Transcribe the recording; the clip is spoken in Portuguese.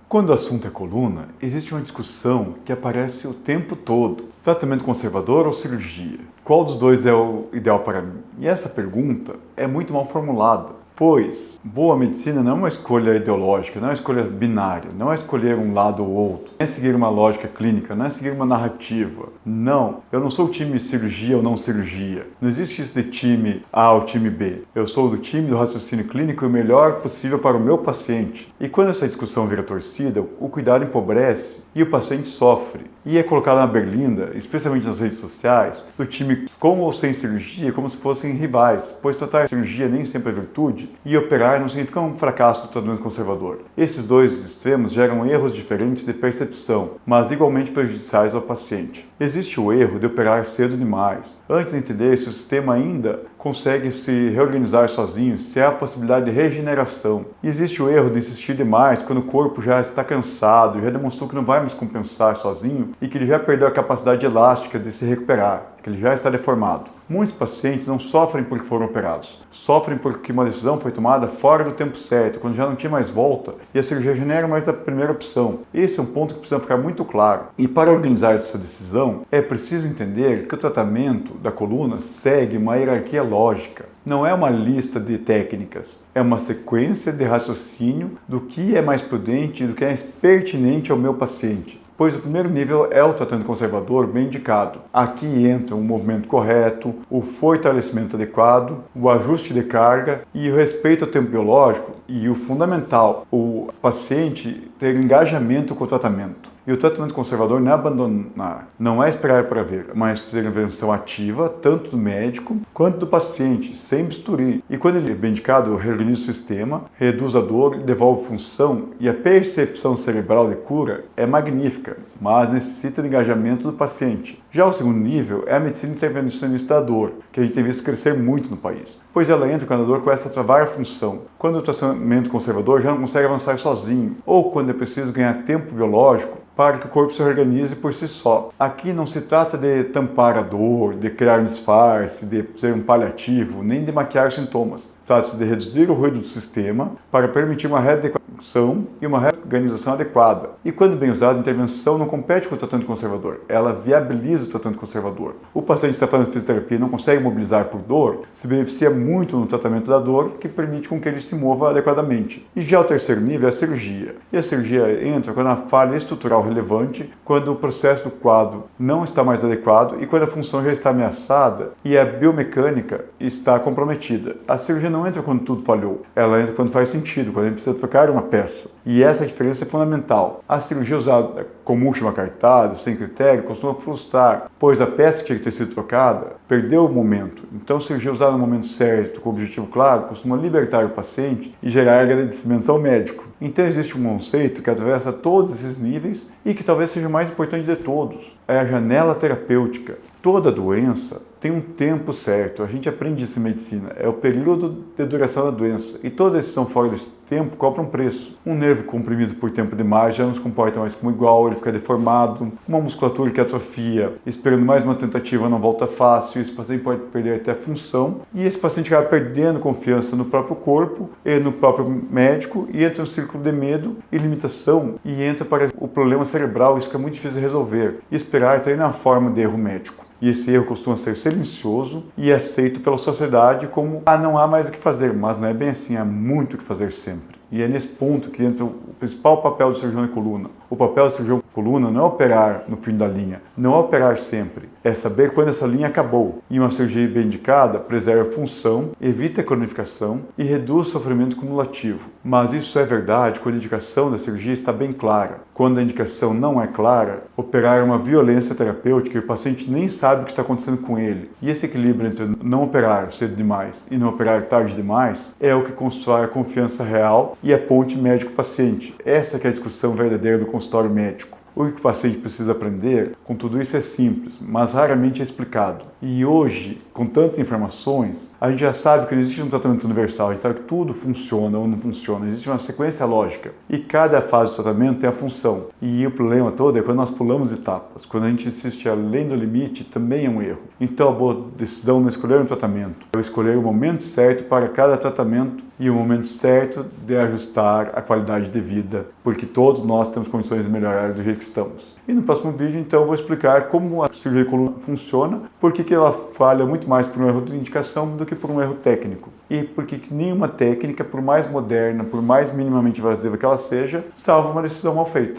Quando o assunto é coluna, existe uma discussão que aparece o tempo todo. Tratamento conservador ou cirurgia? Qual dos dois é o ideal para mim? E essa pergunta é muito mal formulada, pois boa medicina não é uma escolha ideológica, não é uma escolha binária, não é escolher um lado ou outro, não é seguir uma lógica clínica, não é seguir uma narrativa. Não, eu não sou o time cirurgia ou não cirurgia. Não existe isso de time A ou time B. Eu sou do time do raciocínio clínico e o melhor possível para o meu paciente. E quando essa discussão vira torcida, o cuidado empobrece e o paciente sofre. E é colocado na berlinda, especialmente nas redes sociais, do time com ou sem cirurgia como se fossem rivais, pois tratar a cirurgia nem sempre é virtude e operar não significa um fracasso do tratamento conservador. Esses dois extremos geram erros diferentes de percepção, mas igualmente prejudiciais ao paciente. Existe o erro de operar cedo demais, antes de entender se o sistema ainda consegue se reorganizar sozinho, se há a possibilidade de regeneração. E existe o erro de insistir demais quando o corpo já está cansado, já demonstrou que não vai mais compensar sozinho e que ele já perdeu a capacidade elástica de se recuperar, que ele já está deformado. Muitos pacientes não sofrem porque foram operados, sofrem porque uma decisão foi tomada fora do tempo certo, quando já não tinha mais volta e a cirurgia já não era mais a primeira opção. Esse é um ponto que precisa ficar muito claro. E para organizar essa decisão, é preciso entender que o tratamento da coluna segue uma hierarquia lógica. Não é uma lista de técnicas, é uma sequência de raciocínio do que é mais prudente e do que é mais pertinente ao meu paciente. Pois o primeiro nível é o tratamento conservador bem indicado. Aqui entra o movimento correto, o fortalecimento adequado, o ajuste de carga e o respeito ao tempo biológico e o fundamental, o paciente ter engajamento com o tratamento. E o tratamento conservador não é abandonar, não é esperar para ver, mas ter intervenção ativa, tanto do médico quanto do paciente, sem bisturi. E quando ele é bem indicado, reorganiza o sistema, reduz a dor, devolve função e a percepção cerebral de cura é magnífica, mas necessita de engajamento do paciente. Já o segundo nível é a medicina intervencionista da dor, que a gente tem visto crescer muito no país, pois ela entra quando a dor começa a travar a função, quando o tratamento conservador já não consegue avançar sozinho, ou quando é preciso ganhar tempo biológico para que o corpo se organize por si só. Aqui não se trata de tampar a dor, de criar um disfarce, de ser um paliativo, nem de maquiar os sintomas. Trata-se de reduzir o ruído do sistema para permitir uma readequação e uma reorganização adequada. E quando bem usada, a intervenção não compete com o tratamento conservador, ela viabiliza o tratamento conservador. O paciente que está fazendo fisioterapia e não consegue mobilizar por dor, se beneficia muito no tratamento da dor, que permite com que ele se mova adequadamente. E já o terceiro nível é a cirurgia. E a cirurgia entra quando a falha estrutural relevante, quando o processo do quadro não está mais adequado e quando a função já está ameaçada e a biomecânica está comprometida. A cirurgia não entra quando tudo falhou, ela entra quando faz sentido, quando a gente precisa trocar uma peça. E essa diferença é fundamental. A cirurgia usada como última cartada, sem critério, costuma frustrar, pois a peça que tinha que ter sido trocada perdeu o momento. Então, a cirurgia usada no momento certo, com o objetivo claro, costuma libertar o paciente e gerar agradecimentos ao médico. Então, existe um conceito que atravessa todos esses níveis e que talvez seja o mais importante de todos. É a janela terapêutica. Toda doença tem um tempo certo, a gente aprende isso em medicina, é o período de duração da doença, e toda decisão fora desse tempo cobra um preço. Um nervo comprimido por tempo demais já não se comporta mais como igual, ele fica deformado, uma musculatura que atrofia, esperando mais uma tentativa não volta fácil, esse paciente pode perder até a função, e esse paciente acaba perdendo confiança no próprio corpo e no próprio médico, e entra no círculo de medo e limitação, e entra para o problema cerebral, isso que é muito difícil de resolver, e esperar também na forma de erro médico. E esse erro costuma ser silencioso e aceito pela sociedade como não há mais o que fazer, mas não é bem assim, há muito o que fazer sempre. E é nesse ponto que entra o principal papel do cirurgião de coluna. O papel do cirurgião de coluna não é operar no fim da linha, não é operar sempre, é saber quando essa linha acabou. E uma cirurgia bem indicada preserva a função, evita a cronificação e reduz o sofrimento cumulativo. Mas isso só é verdade quando a indicação da cirurgia está bem clara. Quando a indicação não é clara, operar é uma violência terapêutica e o paciente nem sabe o que está acontecendo com ele. E esse equilíbrio entre não operar cedo demais e não operar tarde demais é o que constrói a confiança real e a ponte médico-paciente. Essa que é a discussão verdadeira do consultório médico. O que o paciente precisa aprender, com tudo isso é simples, mas raramente é explicado. E hoje, com tantas informações, a gente já sabe que não existe um tratamento universal, a gente sabe que tudo funciona ou não funciona, existe uma sequência lógica. E cada fase do tratamento tem a função. E o problema todo é quando nós pulamos etapas, quando a gente insiste além do limite, também é um erro. Então a boa decisão não é escolher um tratamento, é escolher o momento certo para cada tratamento e o momento certo de ajustar a qualidade de vida, porque todos nós temos condições de melhorar do jeito que estamos. E no próximo vídeo, então, eu vou explicar como a cirurgia de coluna funciona, por que ela falha muito mais por um erro de indicação do que por um erro técnico. E por que nenhuma técnica, por mais moderna, por mais minimamente invasiva que ela seja, salva uma decisão mal feita.